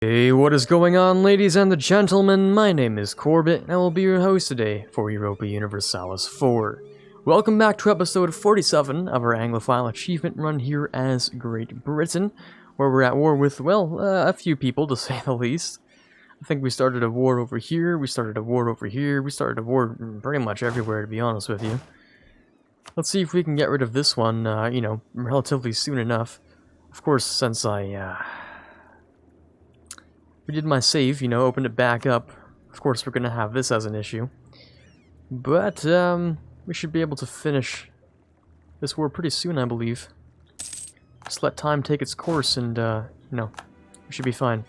Hey, what is going on, ladies and gentlemen? My name is Quarbit, and I will be your host today for Europa Universalis 4. Welcome back to episode 47 of our Anglophile achievement run here as Great Britain, where we're at war with, well, a few people, to say the least. I think we started a war over here, we started a war over here, we started a war pretty much everywhere, to be honest with you. Let's see if we can get rid of this one, relatively soon enough. Of course, since I, did my save, opened it back up. Of course, we're going to have this as an issue. But, we should be able to finish this war pretty soon, I believe. Just let time take its course and, we should be fine.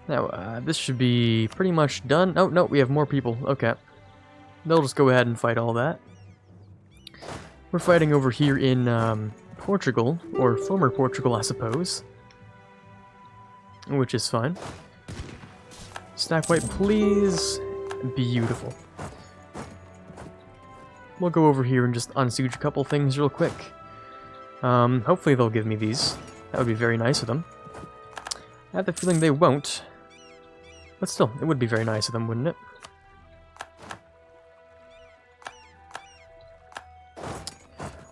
Now, this should be pretty much done. Oh, no, we have more people. Okay. They'll just go ahead and fight all that. We're fighting over here in, Portugal, or former Portugal, I suppose. Which is fine. Stack white, please. Beautiful. We'll go over here and just unsiege a couple things real quick. Hopefully they'll give me these. That would be very nice of them. I have the feeling they won't. But still, it would be very nice of them, wouldn't it?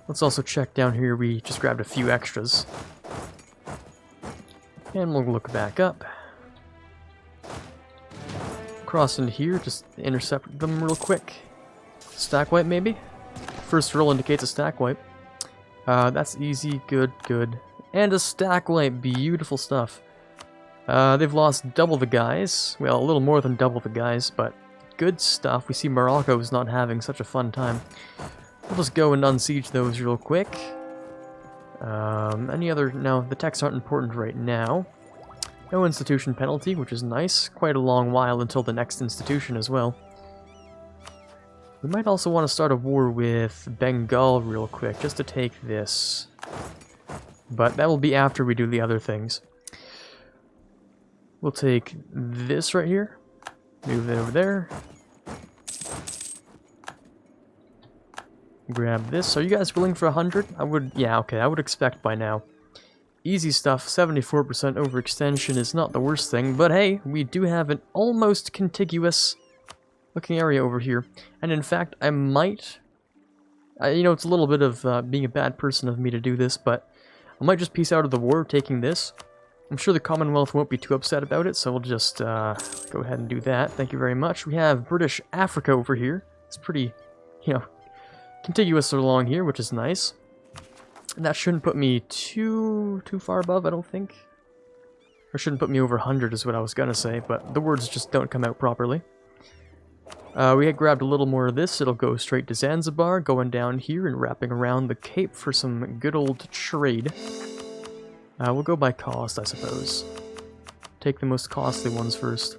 Let's also check down here. We just grabbed a few extras. And we'll look back up. Cross into here, just intercept them real quick. Stack wipe, maybe? First roll indicates a stack wipe. That's easy, good, good. And a stack wipe, beautiful stuff. They've lost double the guys. Well, a little more than double the guys, but good stuff. We see Morocco is not having such a fun time. We'll just go and unsiege those real quick. Any other... No, the techs aren't important right now. No institution penalty, which is nice. Quite a long while until the next institution as well. We might also want to start a war with Bengal real quick, just to take this. But that will be after we do the other things. We'll take this right here. Move it over there. Grab this. Are you guys willing for 100? I would, yeah, okay, I would expect by now. Easy stuff, 74% overextension is not the worst thing, but hey, we do have an almost contiguous looking area over here. And in fact, I might, it's a little bit of being a bad person of me to do this, but I might just peace out of the war taking this. I'm sure the Commonwealth won't be too upset about it, so we'll just go ahead and do that. Thank you very much. We have British Africa over here. It's pretty, contiguous along here, which is nice. And that shouldn't put me too far above, I don't think. Or shouldn't put me over 100 is what I was gonna say, but the words just don't come out properly. We had grabbed a little more of this. It'll go straight to Zanzibar, going down here and wrapping around the Cape for some good old trade. We'll go by cost, I suppose. Take the most costly ones first.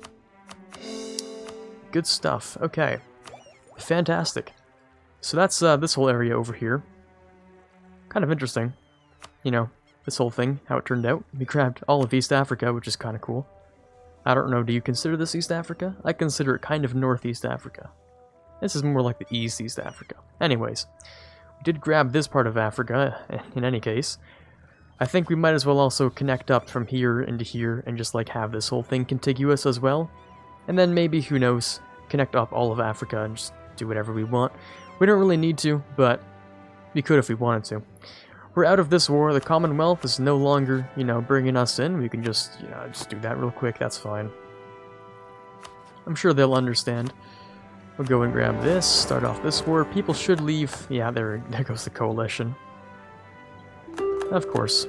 Good stuff. Okay. Fantastic. So that's this whole area over here. Kind of interesting. This whole thing, how it turned out. We grabbed all of East Africa, which is kind of cool. I don't know, do you consider this East Africa? I consider it kind of Northeast Africa. This is more like the East Africa. Anyways, we did grab this part of Africa, in any case. I think we might as well also connect up from here into here and just have this whole thing contiguous as well. And then maybe, who knows, connect up all of Africa and just do whatever we want. We don't really need to, but we could if we wanted to. We're out of this war. The Commonwealth is no longer, bringing us in. We can just do that real quick. That's fine. I'm sure they'll understand. We'll go and grab this, start off this war. People should leave. Yeah, there goes the coalition. Of course.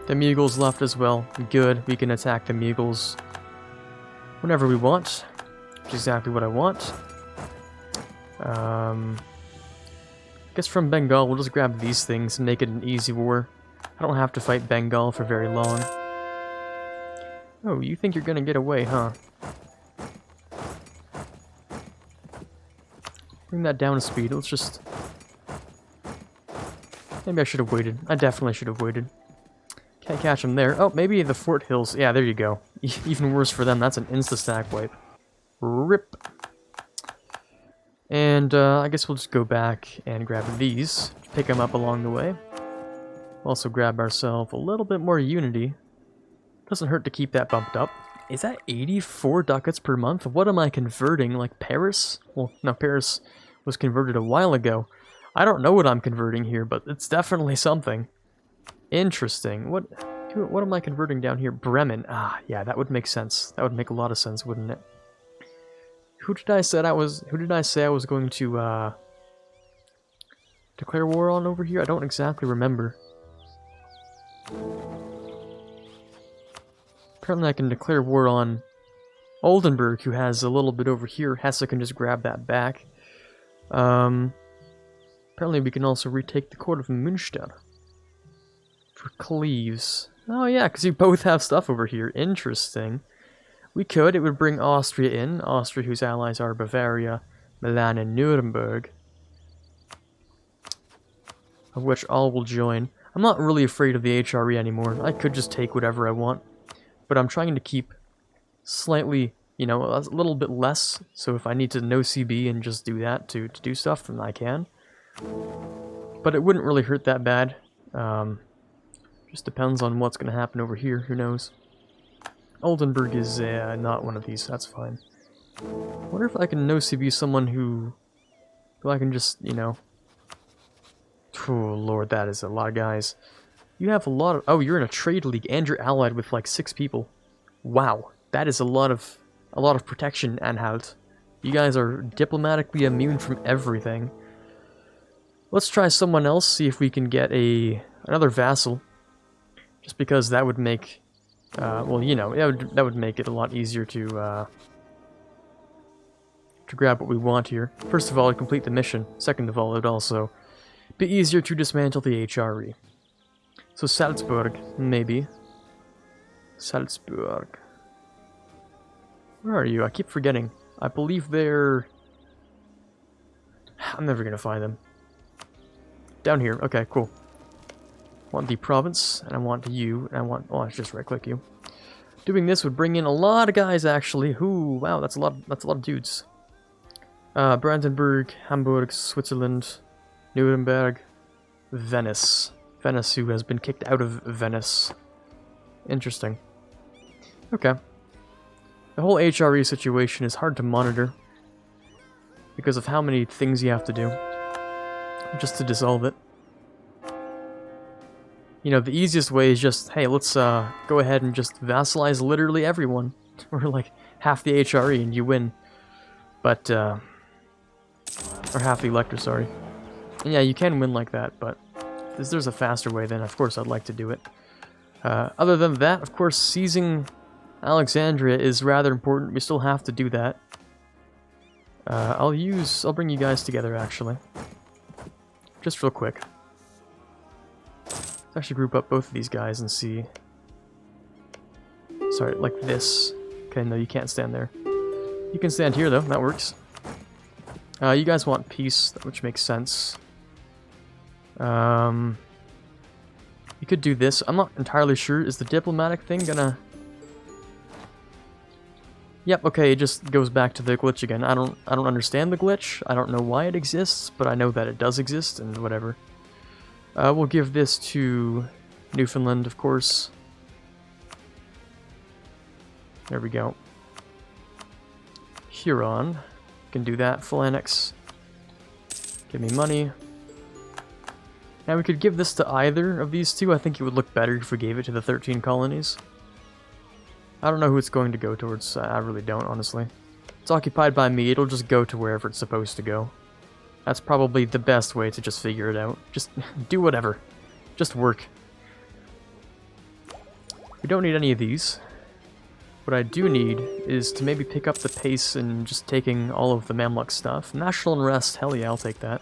The Mughals left as well. Good. We can attack the Mughals whenever we want. Which is exactly what I want. I guess from Bengal, we'll just grab these things and make it an easy war. I don't have to fight Bengal for very long. Oh, you think you're gonna get away, huh? Bring that down to speed. Let's just... Maybe I should have waited. I definitely should have waited. Can't catch them there. Oh, maybe the Fort Hills. Yeah, there you go. Even worse for them. That's an insta-stack wipe. RIP. And I guess we'll just go back and grab these. Pick them up along the way. Also grab ourselves a little bit more unity. Doesn't hurt to keep that bumped up. Is that 84 ducats per month? What am I converting? Like Paris? Well, no, Paris was converted a while ago. I don't know what I'm converting here, but it's definitely something. Interesting. What am I converting down here? Bremen. Ah, yeah, that would make sense. That would make a lot of sense, wouldn't it? Who did I say I was going to declare war on over here? I don't exactly remember. Apparently I can declare war on Oldenburg, who has a little bit over here. Hesse can just grab that back. Apparently we can also retake the court of Münster. For Cleves. Oh yeah, because you both have stuff over here. Interesting. We could. It would bring Austria in. Austria, whose allies are Bavaria, Milan, and Nuremberg. Of which all will join. I'm not really afraid of the HRE anymore. I could just take whatever I want. But I'm trying to keep slightly, you know, a little bit less. So if I need to no CB and just do that to do stuff, then I can. But it wouldn't really hurt that bad. Just depends on what's going to happen over here. Who knows? Oldenburg is not one of these. That's fine. I wonder if I can no CB someone who I can just, you know... Oh, Lord, that is a lot of guys. You have a lot of... Oh, you're in a trade league, and you're allied with, like, 6 people. Wow. That is a lot of protection, Anhalt. You guys are diplomatically immune from everything. Let's try someone else, see if we can get another vassal. Just because that would make... well, you know, that would make it a lot easier to grab what we want here. First of all, to complete the mission. Second of all, it would also be easier to dismantle the HRE. So Salzburg, maybe. Salzburg. Where are you? I keep forgetting. I believe they're... I'm never gonna find them. Down here. Okay, cool. I want the province, and I want you, and I want... Oh, I should just right-click you. Doing this would bring in a lot of guys, actually. Ooh, wow, that's a lot of dudes. Brandenburg, Hamburg, Switzerland, Nuremberg, Venice. Venice, who has been kicked out of Venice. Interesting. Okay. The whole HRE situation is hard to monitor because of how many things you have to do just to dissolve it. You know, the easiest way is just, hey, let's go ahead and just vassalize literally everyone. Or like half the HRE and you win. But, or half the electors, sorry. And yeah, you can win like that, but if there's a faster way, then of course I'd like to do it. Other than that, of course, seizing Alexandria is rather important. We still have to do that. I'll bring you guys together, actually. Just real quick. Let's actually group up both of these guys and see. Sorry, like this. Okay, no, you can't stand there. You can stand here, though. That works. You guys want peace, which makes sense. You could do this. I'm not entirely sure. Is the diplomatic thing gonna... Yep, okay, it just goes back to the glitch again. I don't understand the glitch. I don't know why it exists, but I know that it does exist, and whatever. We'll give this to Newfoundland, of course. There we go. Huron. Can do that. Full annex. Give me money. Now we could give this to either of these two. I think it would look better if we gave it to the 13 colonies. I don't know who it's going to go towards. I really don't, honestly. It's occupied by me. It'll just go to wherever it's supposed to go. That's probably the best way to just figure it out. Just do whatever. Just work. We don't need any of these. What I do need is to maybe pick up the pace and just taking all of the Mamluk stuff. National unrest, hell yeah, I'll take that.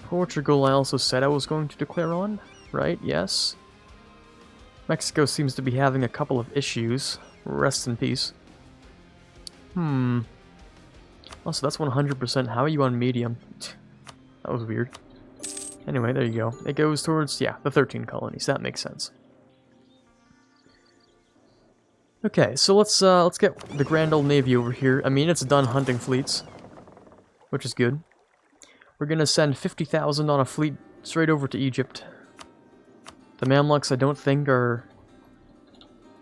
Portugal I also said I was going to declare on, right? Yes. Mexico seems to be having a couple of issues. Rest in peace. Also, that's 100%. How are you on medium? That was weird. Anyway, there you go. It goes towards, yeah, the 13 colonies. That makes sense. Okay, so let's get the Grand Old Navy over here. I mean, it's done hunting fleets, which is good. We're gonna send 50,000 on a fleet straight over to Egypt. The Mamluks, I don't think, are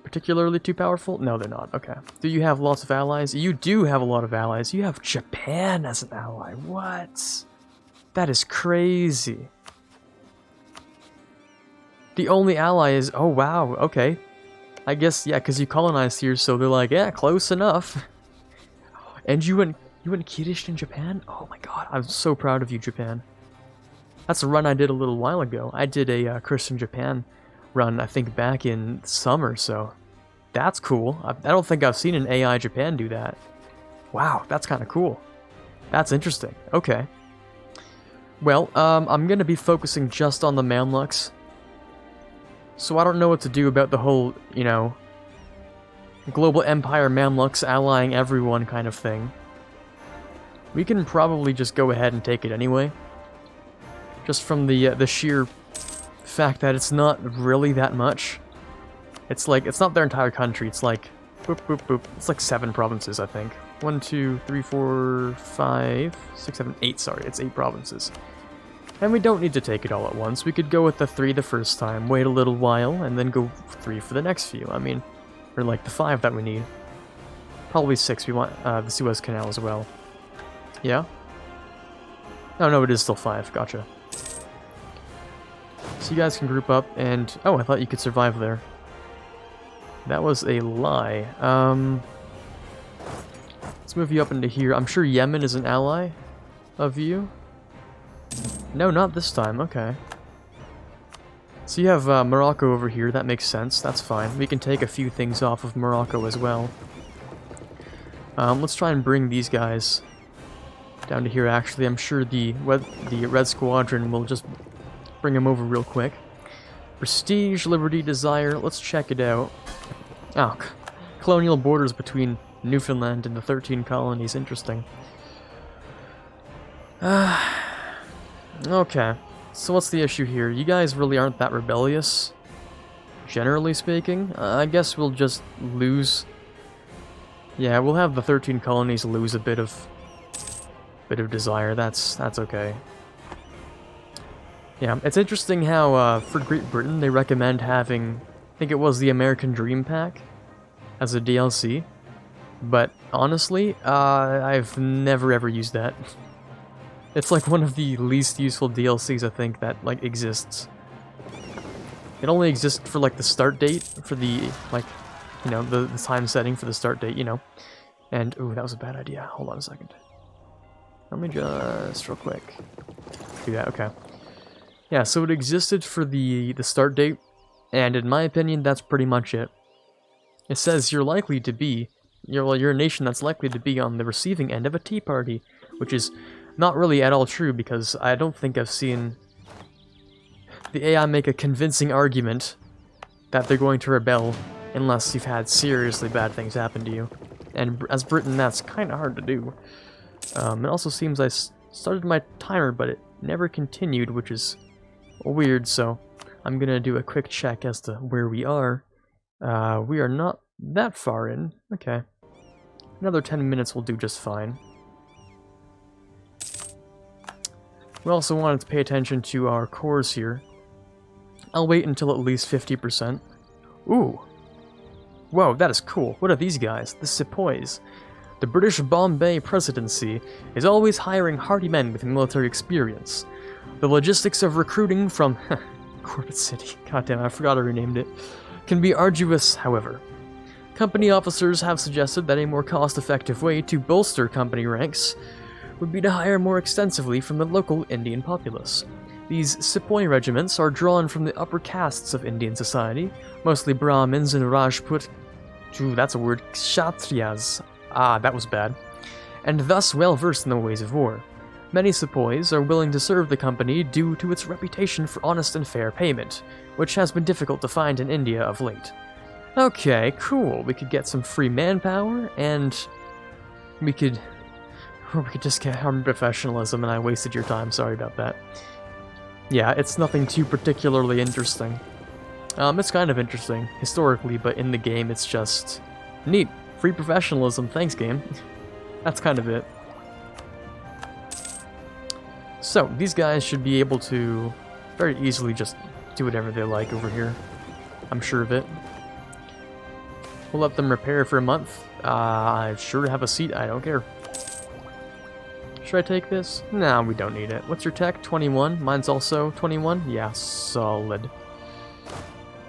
particularly too powerful? No, they're not. Okay. Do you have lots of allies? You do have a lot of allies. You have Japan as an ally. What? That is crazy. The only ally is... Oh, wow. Okay. I guess, yeah, because you colonized here, so they're like, yeah, close enough. And you went Kirish in Japan? Oh my god, I'm so proud of you, Japan. That's a run I did a little while ago. I did a Christian Japan run, I think, back in summer, so that's cool. I don't think I've seen an AI Japan do that. Wow, that's kind of cool. That's interesting. Okay. Well, I'm going to be focusing just on the Mamluks. So I don't know what to do about the whole, you know, global empire Mamluks allying everyone kind of thing. We can probably just go ahead and take it anyway. Just from the sheer fact that it's not really that much. It's like, it's not their entire country, it's like, boop, boop, boop. It's like 7 provinces, I think. 1, 2, 3, 4, 5, 6, 7, 8, sorry, it's 8 provinces. And we don't need to take it all at once. We could go with the 3 the first time, wait a little while, and then go 3 for the next few. I mean, or like the 5 that we need. Probably 6, we want the Suez Canal as well. Yeah? Oh no, it is still 5, gotcha. So you guys can group up, and... Oh, I thought you could survive there. That was a lie. Let's move you up into here. I'm sure Yemen is an ally of you. No, not this time. Okay. So you have Morocco over here. That makes sense. That's fine. We can take a few things off of Morocco as well. Let's try and bring these guys down to here, actually. I'm sure the Red Squadron will just bring them over real quick. Prestige, Liberty, Desire. Let's check it out. Oh, colonial borders between Newfoundland and the 13 colonies. Interesting. Okay. So what's the issue here? You guys really aren't that rebellious, generally speaking. I guess we'll just lose. Yeah, we'll have the 13 colonies lose a bit of desire. That's okay. Yeah, it's interesting how for Great Britain they recommend having, I think it was the American Dream Pack as a DLC, but honestly, I've never ever used that. It's like one of the least useful DLCs I think that like exists. It only exists for like the start date for the like, you know, the time setting for the start date, you know. And ooh, that was a bad idea. Hold on a second. Let me just real quick do that. Okay. Yeah, so it existed for the start date, and in my opinion, that's pretty much it. It says you're likely to be, you're a nation that's likely to be on the receiving end of a tea party, which is not really at all true, because I don't think I've seen the AI make a convincing argument that they're going to rebel unless you've had seriously bad things happen to you. And as Britain, that's kind of hard to do. It also seems I started my timer, but it never continued, which is weird, so I'm gonna do a quick check as to where we are. We are not that far in. Okay. Another 10 minutes will do just fine. We also wanted to pay attention to our cores here. I'll wait until at least 50%. Ooh. Whoa, that is cool. What are these guys? The Sepoys. The British Bombay Presidency is always hiring hardy men with military experience. The logistics of recruiting from Quarbit City, goddamn, I forgot I renamed it, can be arduous, however. Company officers have suggested that a more cost-effective way to bolster company ranks would be to hire more extensively from the local Indian populace. These Sepoy regiments are drawn from the upper castes of Indian society, mostly Brahmins and Rajput, ooh, that's a word, Kshatriyas, that was bad, and thus well versed in the ways of war. Many Sepoys are willing to serve the company due to its reputation for honest and fair payment, which has been difficult to find in India of late. Okay, cool. We could get some free manpower, and we could just get armed professionalism, and I wasted your time. Sorry about that. Yeah, it's nothing too particularly interesting. It's kind of interesting historically, but in the game, it's just neat. Free professionalism. Thanks, game. That's kind of it. So, these guys should be able to very easily just do whatever they like over here. I'm sure of it. We'll let them repair for a month. I sure have a seat, I don't care. Should I take this? Nah, we don't need it. What's your tech? 21. Mine's also 21. Yeah, solid.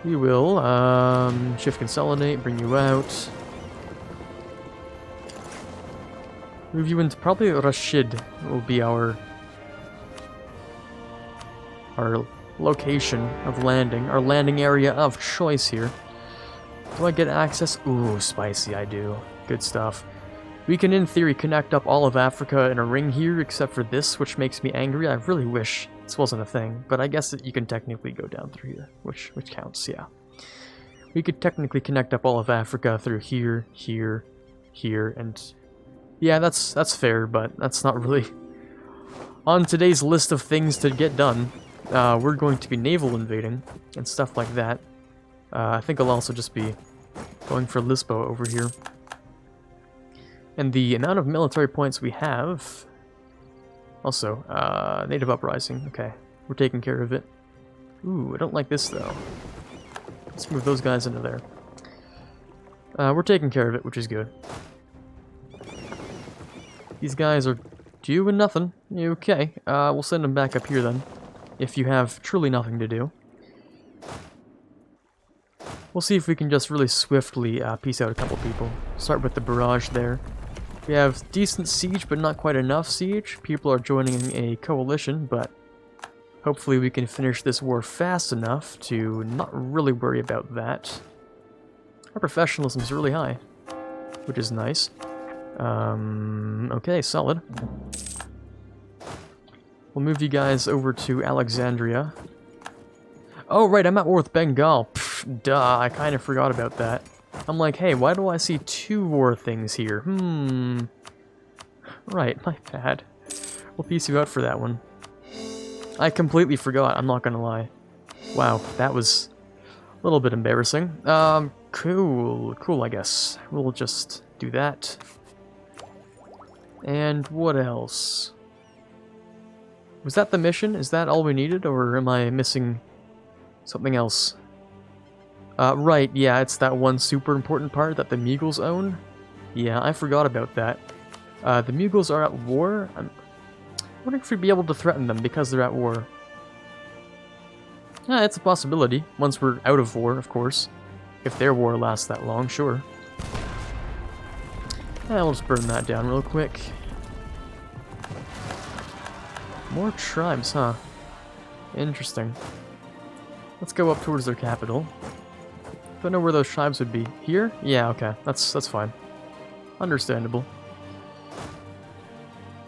We will, shift consolidate, bring you out. Move you into probably Rashid will be our location of landing, our landing area of choice here. Do I get access? Ooh, spicy, I do. Good stuff. We can, in theory, connect up all of Africa in a ring here, except for this, which makes me angry. I really wish this wasn't a thing, but I guess that you can technically go down through here, which counts, yeah. We could technically connect up all of Africa through here, here, here, and yeah, that's fair, but that's not really on today's list of things to get done. We're going to be naval invading and stuff like that. I think I'll also just be going for Lisboa over here. And the amount of military points we have... Also, native uprising. Okay, we're taking care of it. Ooh, I don't like this, though. Let's move those guys into there. We're taking care of it, which is good. These guys are doing nothing. Okay, we'll send them back up here, then. If you have truly nothing to do. We'll see if we can just really swiftly piece out a couple people. Start with the barrage there. We have decent siege, but not quite enough siege. People are joining a coalition, but hopefully we can finish this war fast enough to not really worry about that. Our professionalism is really high, which is nice. Okay, solid. We'll move you guys over to Alexandria. Oh, right, I'm at war with Bengal. Pfft, duh, I kind of forgot about that. I'm like, hey, why do I see two war things here? Right, my bad. We'll piece you out for that one. I completely forgot, I'm not gonna lie. Wow, that was a little bit embarrassing. Cool, I guess. We'll just do that. And what else? Was that the mission? Is that all we needed, or am I missing something else? Right, yeah, it's that one super important part that the Mughals own. Yeah, I forgot about that. The Mughals are at war. I'm wondering if we'd be able to threaten them because they're at war. Yeah, it's a possibility. Once we're out of war, of course. If their war lasts that long, sure. I'll just burn that down real quick. More tribes, huh? Interesting. Let's go up towards their capital. Don't know where those tribes would be. Here? Yeah, okay. That's fine. Understandable.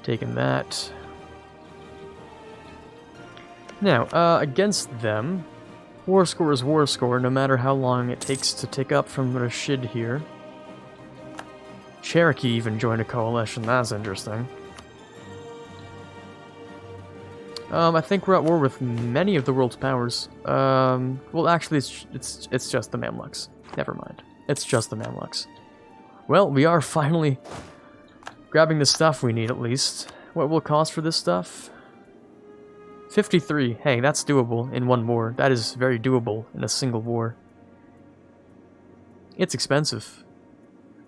Taking that. Now, against them, war score is war score, no matter how long it takes to tick up from Rashid here. Cherokee even joined a coalition. That's interesting. I think we're at war with many of the world's powers. Well, actually, it's just the Mamluks. Never mind. It's just the Mamluks. Well, we are finally grabbing the stuff we need, at least. What will it cost for this stuff? 53. Hey, that's doable in one war. That is very doable in a single war. It's expensive,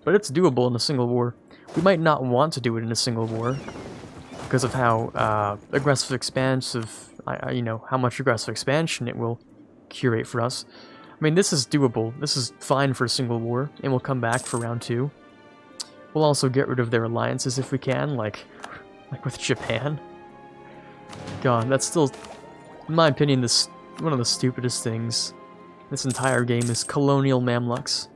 but it's doable in a single war. We might not want to do it in a single war, because of how aggressive expansive, you know, how much aggressive expansion it will curate for us. I mean, this is doable. This is fine for a single war, and we'll come back for round 2. We'll also get rid of their alliances if we can, like with Japan. God, that's still, in my opinion, this one of the stupidest things. This entire game is Colonial Mamluks.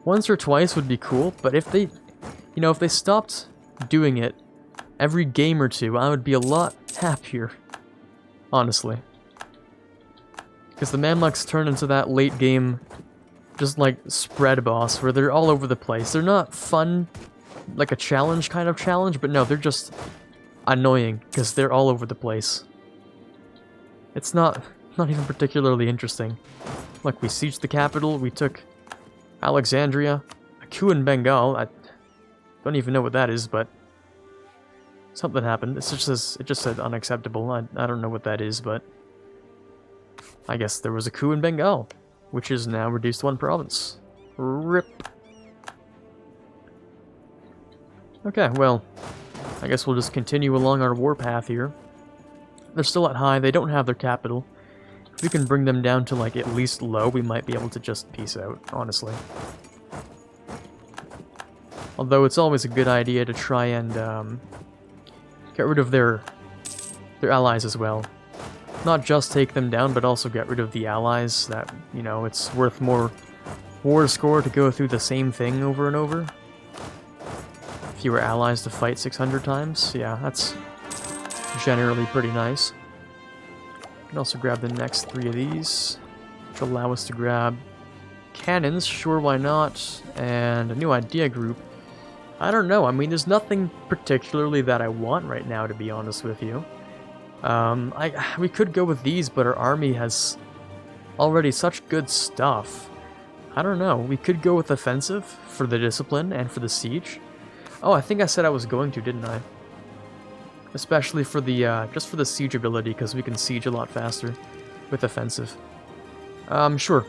Once or twice would be cool, but if they, you know, if they stopped doing it every game or two, I would be a lot happier, honestly. Because the Mamluks turn into that late game, just like spread boss, where they're all over the place. They're not fun, like a challenge kind of challenge, but no, they're just annoying, because they're all over the place. It's not even particularly interesting. Like, we sieged the capital, we took Alexandria, a coup in Bengal. I don't even know what that is, but something happened. It just said unacceptable. I don't know what that is, but I guess there was a coup in Bengal, which is now reduced to 1 province. Rip. Okay, well, I guess we'll just continue along our warpath here. They're still at high, they don't have their capital. If we can bring them down to, like, at least low, we might be able to just peace out, honestly. Although it's always a good idea to try and get rid of their allies as well. Not just take them down, but also get rid of the allies that, you know, it's worth more war score to go through the same thing over and over. Fewer allies to fight 600 times. Yeah, that's generally pretty nice. We can also grab the next 3 of these, which will allow us to grab cannons, sure, why not, and a new idea group. I don't know, I mean, there's nothing particularly that I want right now, to be honest with you. We could go with these, but our army has already such good stuff. I don't know, we could go with offensive for the discipline and for the siege. Oh, I think I said I was going to, didn't I? Especially for the, just for the siege ability, because we can siege a lot faster with offensive. Sure.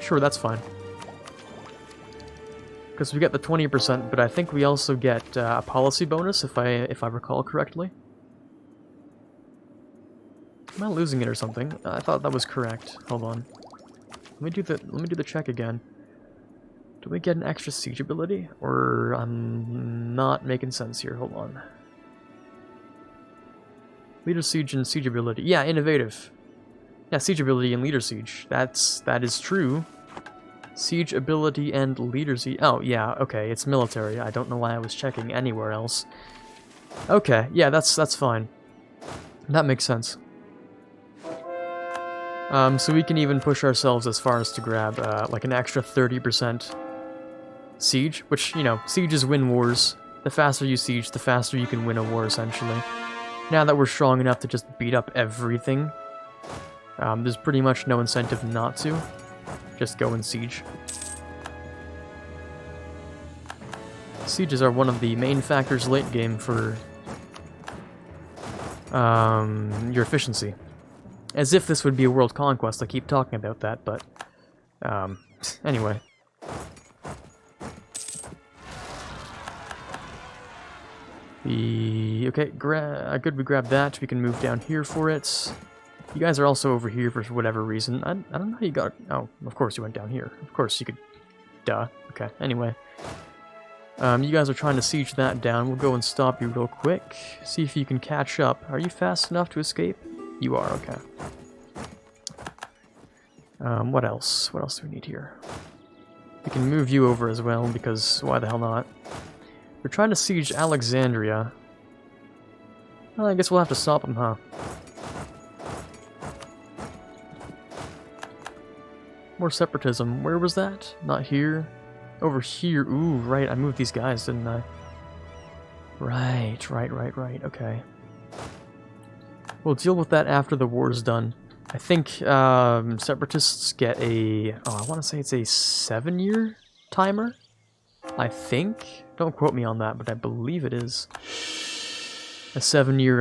Sure, that's fine. Because we get the 20%, but I think we also get a policy bonus, if I recall correctly. Am I losing it or something? I thought that was correct. Hold on. Let me do the check again. Do we get an extra siege ability? Or I'm not making sense here. Hold on. Leader siege and siege ability. Yeah, innovative. Yeah, siege ability and leader siege. That is true. Siege ability and leader siege. Oh, yeah, okay, it's military. I don't know why I was checking anywhere else. Okay, yeah, that's fine. That makes sense. So we can even push ourselves as far as to grab, like an extra 30% siege, which, you know, sieges win wars. The faster you siege, the faster you can win a war, essentially. Now that we're strong enough to just beat up everything, there's pretty much no incentive not to. Just go and siege. Sieges are one of the main factors late game for your efficiency. As if this would be a world conquest, I keep talking about that, but anyway. Okay, good, we grabbed that. We can move down here for it. You guys are also over here for whatever reason. I don't know how you got... Oh, of course you went down here. Of course you could... Duh. Okay, anyway. You guys are trying to siege that down. We'll go and stop you real quick. See if you can catch up. Are you fast enough to escape? You are, okay. What else? What else do we need here? We can move you over as well, because why the hell not? We're trying to siege Alexandria. Well, I guess we'll have to stop them, huh? More separatism. Where was that? Not here. Over here. Ooh, right. I moved these guys, didn't I? Right. Okay. We'll deal with that after the war's done. I think separatists get a... Oh, I want to say it's a 7-year timer? I think. Don't quote me on that, but I believe it is. A 7-year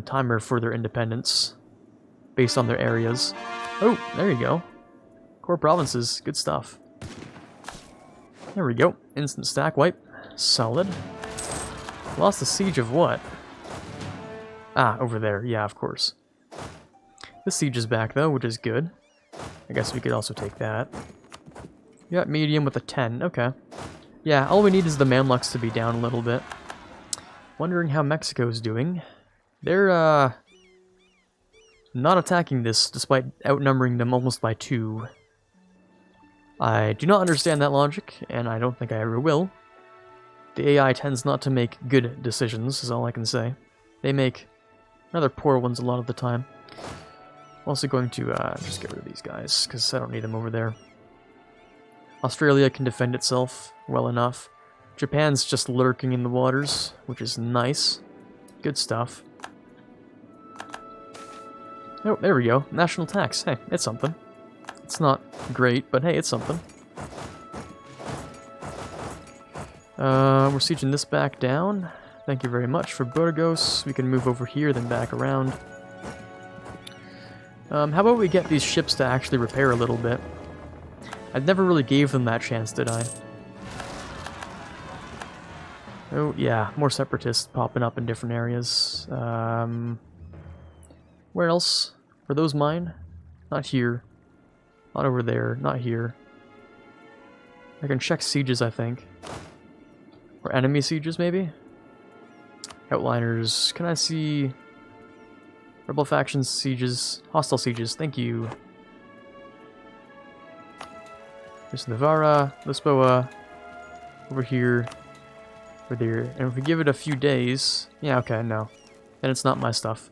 timer for their independence. Based on their areas. Oh, there you go. Core provinces. Good stuff. There we go. Instant stack wipe. Solid. Lost the siege of what? Ah, over there. Yeah, of course. The siege is back, though, which is good. I guess we could also take that. You got medium with a 10. Okay. Yeah, all we need is the Mamluks to be down a little bit. Wondering how Mexico's doing. They're, not attacking this, despite outnumbering them almost by 2. I do not understand that logic, and I don't think I ever will. The AI tends not to make good decisions, is all I can say. They make rather poor ones a lot of the time. I'm also going to just get rid of these guys, because I don't need them over there. Australia can defend itself well enough. Japan's just lurking in the waters, which is nice. Good stuff. Oh, there we go. National tax. Hey, it's something. It's not great, but hey, it's something. We're sieging this back down. Thank you very much for Burgos. We can move over here, then back around. How about we get these ships to actually repair a little bit? I never really gave them that chance, did I? Oh, yeah, more separatists popping up in different areas. Where else? Are those mine? Not here. Not over there. Not here. I can check sieges, I think. Or enemy sieges, maybe? Outliners. Can I see... Rebel factions, sieges, hostile sieges, thank you. There's Navarra, Lisboa, over here, over there. And if we give it a few days... Yeah, okay, no. Then it's not my stuff.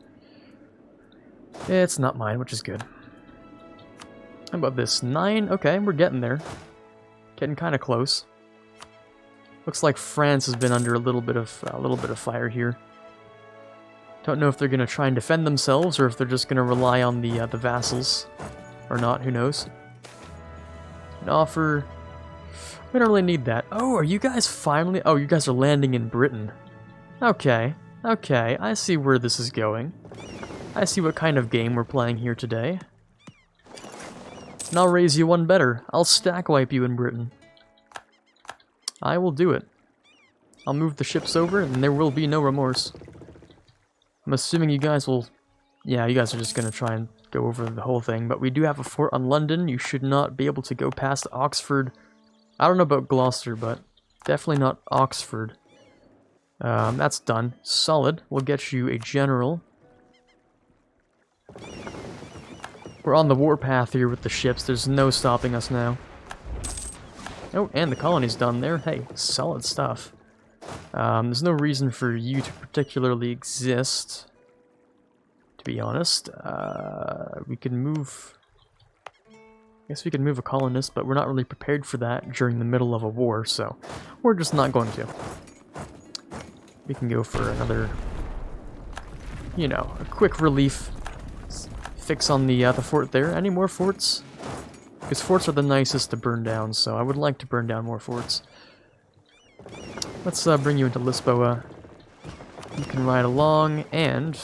It's not mine, which is good. How about this? 9? Okay, we're getting there. Getting kind of close. Looks like France has been under a little bit of fire here. Don't know if they're gonna try and defend themselves or if they're just gonna rely on the vassals or not. Who knows? An offer. We don't really need that. Oh, are you guys finally? Oh, you guys are landing in Britain. Okay, okay. I see where this is going. I see what kind of game we're playing here today. And I'll raise you one better. I'll stack wipe you in Britain. I will do it. I'll move the ships over, and there will be no remorse. I'm assuming you guys will... Yeah, you guys are just going to try and go over the whole thing. But we do have a fort on London. You should not be able to go past Oxford. I don't know about Gloucester, but definitely not Oxford. That's done. Solid. We'll get you a general. We're on the warpath here with the ships. There's no stopping us now. Oh, and the colony's done there. Hey, solid stuff. There's no reason for you to particularly exist, to be honest. We can move... I guess we can move a colonist, but we're not really prepared for that during the middle of a war, so we're just not going to. We can go for another, you know, a quick relief fix on the fort there. Any more forts? Because forts are the nicest to burn down, so I would like to burn down more forts. Let's bring you into Lisboa. You can ride along, and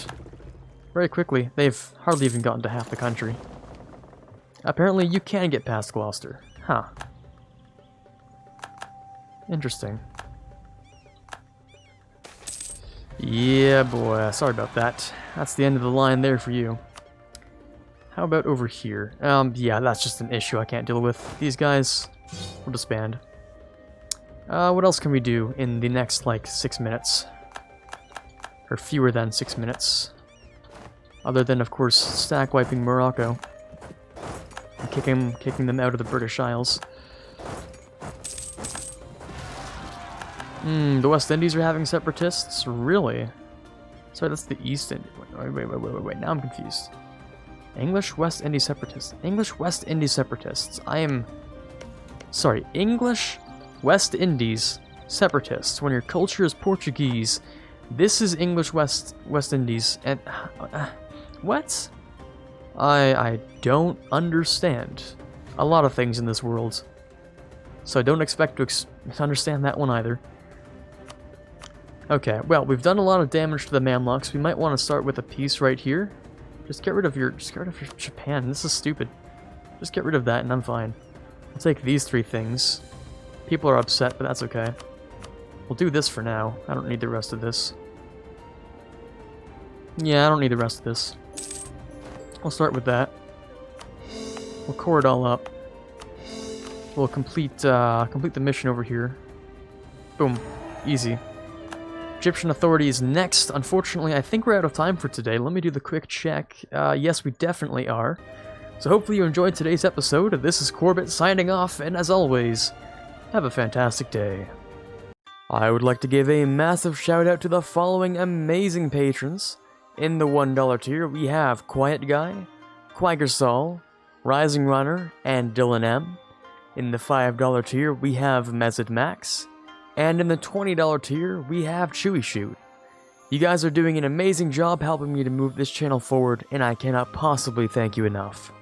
very quickly, they've hardly even gotten to half the country. Apparently, you can get past Gloucester. Huh. Interesting. Yeah, boy. Sorry about that. That's the end of the line there for you. How about over here? Yeah, that's just an issue I can't deal with. These guys will disband. What else can we do in the next, like, 6 minutes? Or fewer than 6 minutes. Other than, of course, stack wiping Morocco. And kicking them out of the British Isles. The West Indies are having separatists? Really? Sorry, that's the East Indies. Wait, now I'm confused. English West Indies separatists. English West Indies separatists. Sorry, English West Indies separatists. When your culture is Portuguese, this is English West Indies. And what? I don't understand a lot of things in this world, so I don't expect to understand that one either. Okay, well, we've done a lot of damage to the Mamluks. We might want to start with a peace right here. Just get rid of your Japan. This is stupid. Just get rid of that and I'm fine. I'll take these 3 things. People are upset, but that's okay. We'll do this for now. I don't need the rest of this. Yeah, I don't need the rest of this. I'll start with that. We'll core it all up. We'll complete the mission over here. Boom. Easy. Egyptian authorities next. Unfortunately, I think we're out of time for today. Let me do the quick check. Yes, we definitely are. So hopefully you enjoyed today's episode. This is Quarbit signing off, and as always, have a fantastic day. I would like to give a massive shout out to the following amazing patrons. In the $1 tier, we have Quiet Guy, Quaggersol, Rising Runner, and Dylan M. In the $5 tier, we have Mezid Max. And in the $20 tier, we have Chewy Shoot. You guys are doing an amazing job helping me to move this channel forward, and I cannot possibly thank you enough.